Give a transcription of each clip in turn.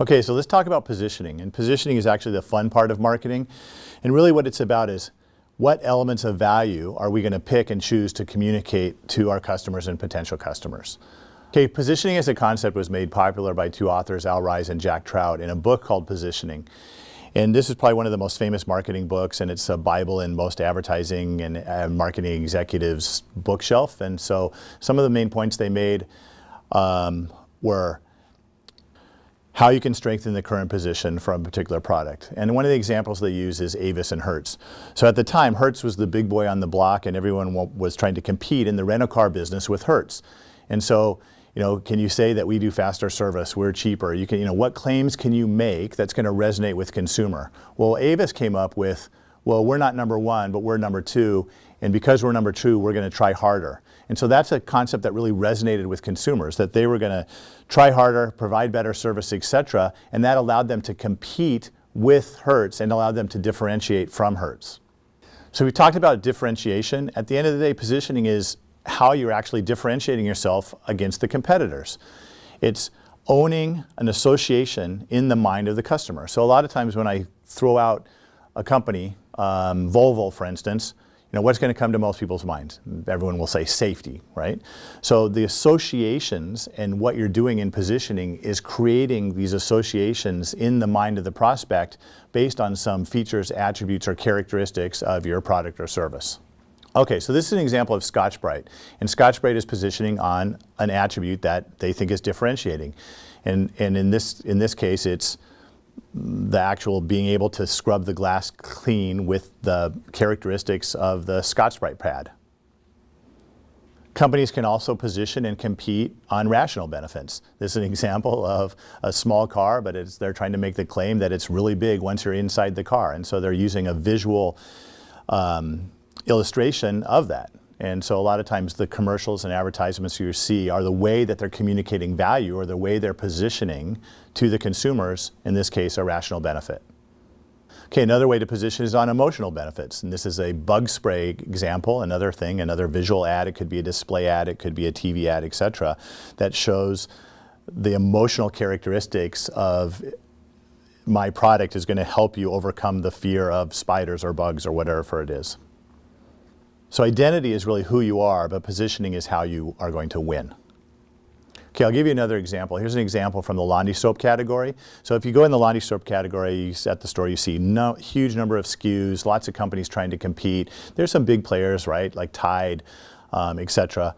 Okay, so let's talk about positioning. And positioning is actually the fun part of marketing. And really what it's about is what elements of value are we going to pick and choose to communicate to our customers and potential customers. Okay, positioning as a concept was made popular by two authors, Al Ries and Jack Trout, in a book called Positioning. And this is probably one of the most famous marketing books, and it's a Bible in most advertising and marketing executives' bookshelf. And so some of the main points they made were how you can strengthen the current position from a particular product. And one of the examples they use is Avis and Hertz. So at the time, Hertz was the big boy on the block, and everyone was trying to compete in the rental car business with Hertz. And so, can you say that we do faster service, we're cheaper? You can, what claims can you make that's going to resonate with consumer? Well, Avis came up with, well, we're not number one, but we're number two, and because we're number two, we're going to try harder. And so that's a concept that really resonated with consumers, that they were going to try harder, provide better service, etc., and that allowed them to compete with Hertz and allowed them to differentiate from Hertz. So we talked about differentiation. At the end of the day, positioning is how you're actually differentiating yourself against the competitors. It's owning an association in the mind of the customer. So a lot of times when I throw out a company, Volvo for instance, what's going to come to most people's minds? Everyone will say safety, right? So the associations and what you're doing in positioning is creating these associations in the mind of the prospect based on some features, attributes, or characteristics of your product or service. Okay, so this is an example of Scotch-Brite. And Scotch-Brite is positioning on an attribute that they think is differentiating. And in this case, it's the actual being able to scrub the glass clean with the characteristics of the Scotch-Brite pad. Companies can also position and compete on rational benefits. This is an example of a small car, but they're trying to make the claim that it's really big once you're inside the car. And so they're using a visual illustration of that. And so a lot of times the commercials and advertisements you see are the way that they're communicating value or the way they're positioning to the consumers, in this case, a rational benefit. Okay, another way to position is on emotional benefits. And this is a bug spray example, another thing, another visual ad. It could be a display ad, it could be a TV ad, etc., that shows the emotional characteristics of my product is going to help you overcome the fear of spiders or bugs or whatever it is. So identity is really who you are, but positioning is how you are going to win. Okay, I'll give you another example. Here's an example from the laundry soap category. So if you go in the laundry soap category at the store, you see huge number of SKUs, lots of companies trying to compete. There's some big players, right, like Tide, etc.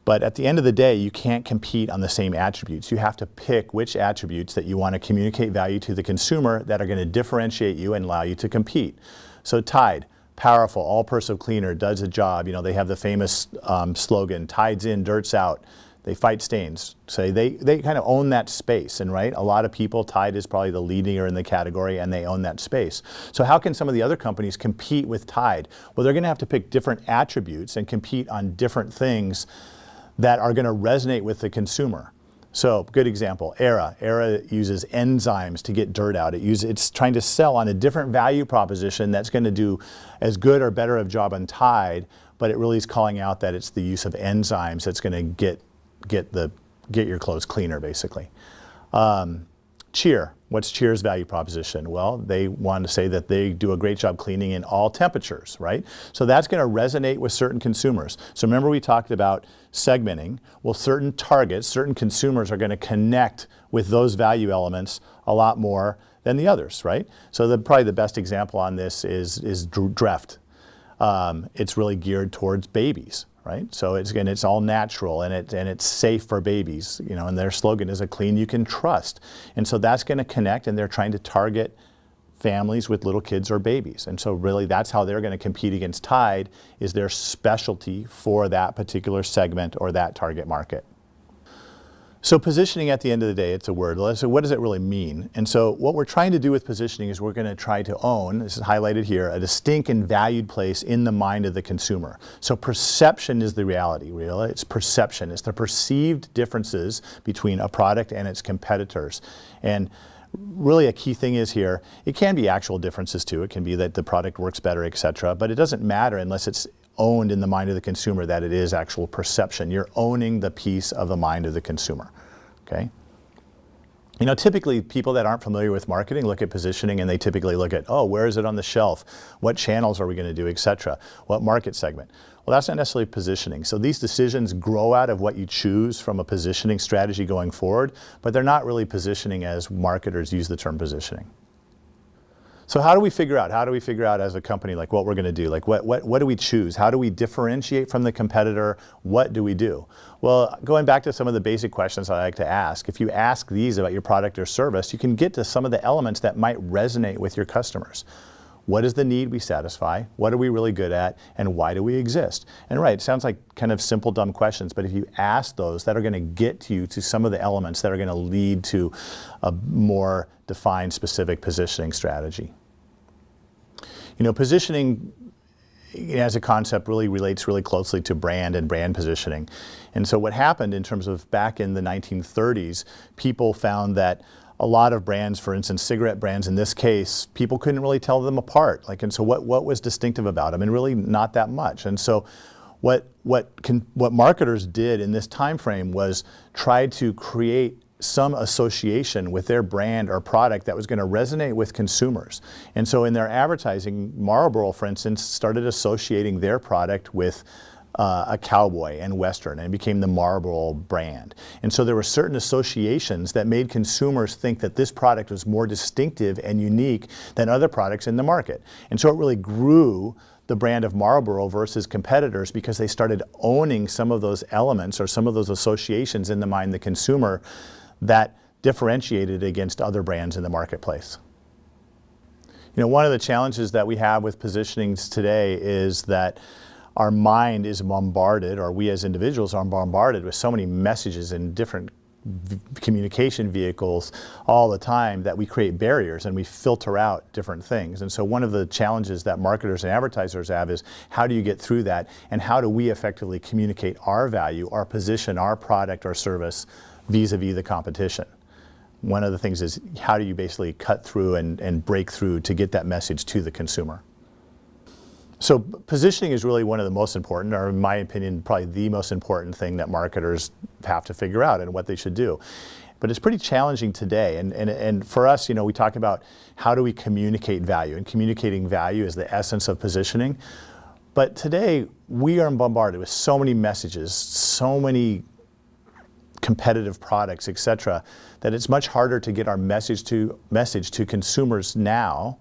But at the end of the day, you can't compete on the same attributes. You have to pick which attributes that you want to communicate value to the consumer that are going to differentiate you and allow you to compete. So Tide, powerful, all-purpose cleaner, does a job. They have the famous slogan, Tide's in, dirt's out. They fight stains. So they kind of own that space, and right, a lot of people, Tide is probably the leader in the category, and they own that space. So how can some of the other companies compete with Tide? Well, they're going to have to pick different attributes and compete on different things that are going to resonate with the consumer. So, good example, Era. Era uses enzymes to get dirt out. It's trying to sell on a different value proposition that's going to do as good or better of a job on Tide, but it really is calling out that it's the use of enzymes that's going to get your clothes cleaner, basically. Cheer. What's Cheer's value proposition? Well, they want to say that they do a great job cleaning in all temperatures, right? So that's going to resonate with certain consumers. So remember we talked about segmenting. Well, certain targets, certain consumers are going to connect with those value elements a lot more than the others, right? So probably the best example on this is Dreft. It's really geared towards babies, right? So it's all natural and it's safe for babies, and their slogan is a clean you can trust. And so that's going to connect, and they're trying to target families with little kids or babies. And so really that's how they're going to compete against Tide, is their specialty for that particular segment or that target market. So positioning, at the end of the day, it's a word. So what does it really mean? And so what we're trying to do with positioning is we're going to try to own, this is highlighted here, a distinct and valued place in the mind of the consumer. So perception is the reality, really. It's perception. It's the perceived differences between a product and its competitors. And really a key thing is here, it can be actual differences too. It can be that the product works better, etc. But it doesn't matter unless it's owned in the mind of the consumer that it is actual perception. You're owning the piece of the mind of the consumer, okay? Typically people that aren't familiar with marketing look at positioning and they typically look at, oh, where is it on the shelf? What channels are we going to do, etc.? What market segment? Well, that's not necessarily positioning. So these decisions grow out of what you choose from a positioning strategy going forward, but they're not really positioning as marketers use the term positioning. So how do we figure out as a company, like what we're going to do? Like what do we choose? How do we differentiate from the competitor? What do we do? Well, going back to some of the basic questions I like to ask, if you ask these about your product or service, you can get to some of the elements that might resonate with your customers. What is the need we satisfy? What are we really good at? And why do we exist? And right, it sounds like kind of simple, dumb questions, but if you ask those, that are going to get you to some of the elements that are going to lead to a more defined, specific positioning strategy. Positioning as a concept really relates really closely to brand and brand positioning. And so what happened in terms of back in the 1930s, people found that a lot of brands, for instance, cigarette brands in this case, people couldn't really tell them apart. And so what was distinctive about them? And really not that much. And so what marketers did in this time frame was try to create some association with their brand or product that was going to resonate with consumers. And so in their advertising, Marlboro, for instance, started associating their product with a cowboy and Western, and it became the Marlboro brand. And so there were certain associations that made consumers think that this product was more distinctive and unique than other products in the market. And so it really grew the brand of Marlboro versus competitors because they started owning some of those elements or some of those associations in the mind of the consumer that differentiated against other brands in the marketplace. One of the challenges that we have with positionings today is that our mind is bombarded, or we as individuals are bombarded with so many messages in different communication vehicles all the time that we create barriers and we filter out different things. And so one of the challenges that marketers and advertisers have is how do you get through that, and how do we effectively communicate our value, our position, our product or service vis-a-vis the competition. One of the things is how do you basically cut through and break through to get that message to the consumer. So positioning is really one of the most important, or in my opinion, probably the most important thing that marketers have to figure out and what they should do. But it's pretty challenging today. And for us, we talk about how do we communicate value, and communicating value is the essence of positioning. But today we are bombarded with so many messages, so many competitive products, etc., that it's much harder to get our message to consumers now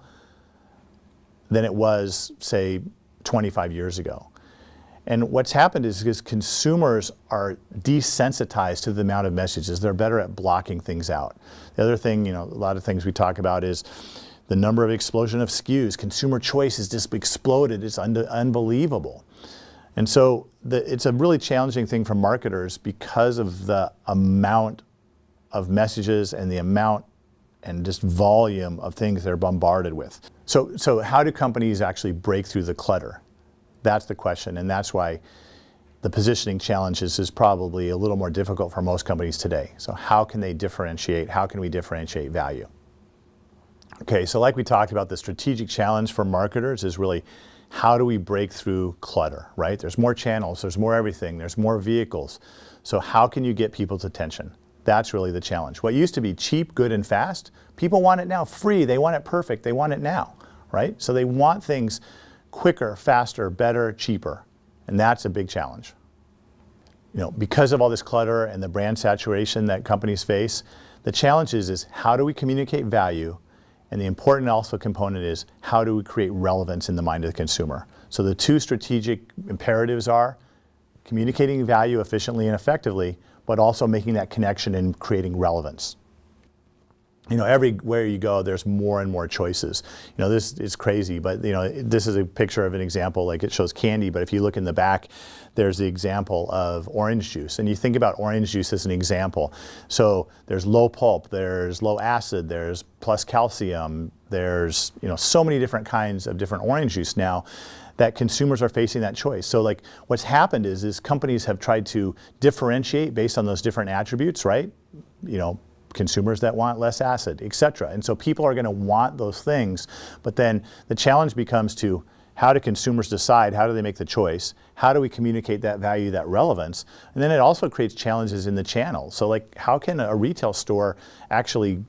than it was, say, 25 years ago. And what's happened is consumers are desensitized to the amount of messages. They're better at blocking things out. The other thing, a lot of things we talk about is the number of explosion of SKUs. Consumer choice has just exploded. It's unbelievable. And so it's a really challenging thing for marketers because of the amount of messages and the amount and just volume of things they're bombarded with. So how do companies actually break through the clutter? That's the question, and that's why the positioning challenges is probably a little more difficult for most companies today. So how can they differentiate? How can we differentiate value? Okay, so like we talked about, the strategic challenge for marketers is really how do we break through clutter, right? There's more channels, there's more everything, there's more vehicles. So how can you get people's attention? That's really the challenge. What used to be cheap, good, and fast, people want it now free. They want it perfect. They want it now, right? So they want things quicker, faster, better, cheaper. And that's a big challenge. Because of all this clutter and the brand saturation that companies face, the challenge is how do we communicate value? And the important also component is how do we create relevance in the mind of the consumer? So the two strategic imperatives are communicating value efficiently and effectively, but also making that connection and creating relevance. Everywhere you go, there's more and more choices. This is crazy, but this is a picture of an example, like it shows candy, but if you look in the back, there's the example of orange juice. And you think about orange juice as an example. So there's low pulp, there's low acid, there's plus calcium, there's so many different kinds of different orange juice now that consumers are facing that choice. So like what's happened is companies have tried to differentiate based on those different attributes, right? Consumers that want less acid, etc. And so people are going to want those things, but then the challenge becomes to How do consumers decide? How do they make the choice? How do we communicate that value, that relevance? And then it also creates challenges in the channel. So like, how can a retail store actually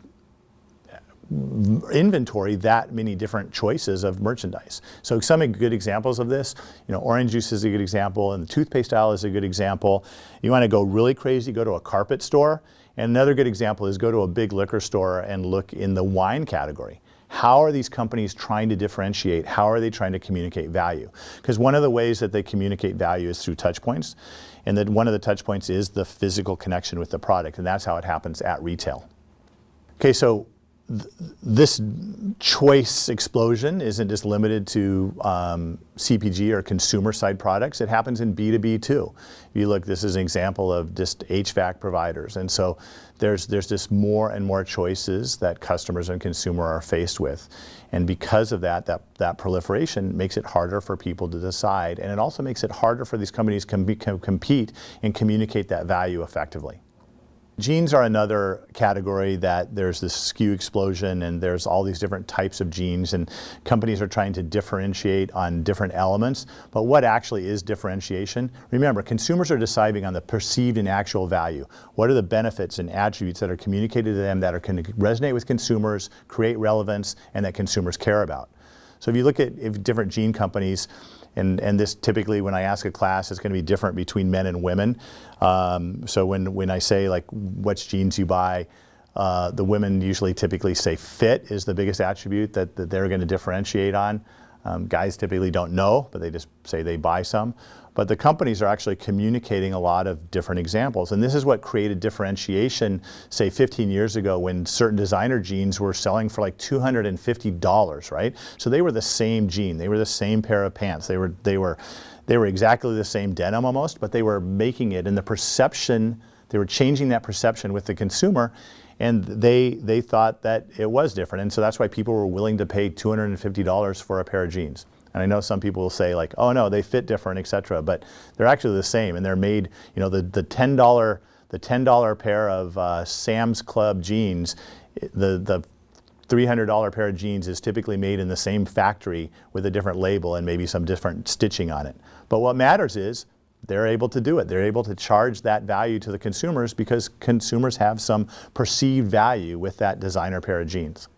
inventory that many different choices of merchandise? So some good examples of this, orange juice is a good example, and the toothpaste aisle is a good example. You want to go really crazy, go to a carpet store. And another good example is go to a big liquor store and look in the wine category. How are these companies trying to differentiate? How are they trying to communicate value? Because one of the ways that they communicate value is through touch points. And that one of the touch points is the physical connection with the product. And that's how it happens at retail. Okay, so this choice explosion isn't just limited to CPG or consumer side products. It happens in B2B too. If you look, this is an example of just HVAC providers. And so there's just more and more choices that customers and consumer are faced with. And because of that proliferation makes it harder for people to decide. And it also makes it harder for these companies to compete and communicate that value effectively. Jeans are another category that there's this SKU explosion, and there's all these different types of jeans, and companies are trying to differentiate on different elements. But what actually is differentiation? Remember, consumers are deciding on the perceived and actual value. What are the benefits and attributes that are communicated to them that are going to resonate with consumers, create relevance, and that consumers care about? So if you look at different jean companies, and this typically, when I ask a class, it's going to be different between men and women. So when I say like which jeans you buy, the women usually typically say fit is the biggest attribute that they're going to differentiate on. Guys typically don't know, but they just say they buy some. But the companies are actually communicating a lot of different examples. And this is what created differentiation, say 15 years ago, when certain designer jeans were selling for like $250, right? So they were the same jean, they were the same pair of pants, they were exactly the same denim almost, but they were making it in the perception, they were changing that perception with the consumer, and they thought that it was different. And so that's why people were willing to pay $250 for a pair of jeans. And I know some people will say like, oh no, they fit different, etc. But they're actually the same, and they're made, the $10 pair of Sam's Club jeans, the $300 pair of jeans is typically made in the same factory with a different label and maybe some different stitching on it. But what matters is they're able to do it. They're able to charge that value to the consumers because consumers have some perceived value with that designer pair of jeans.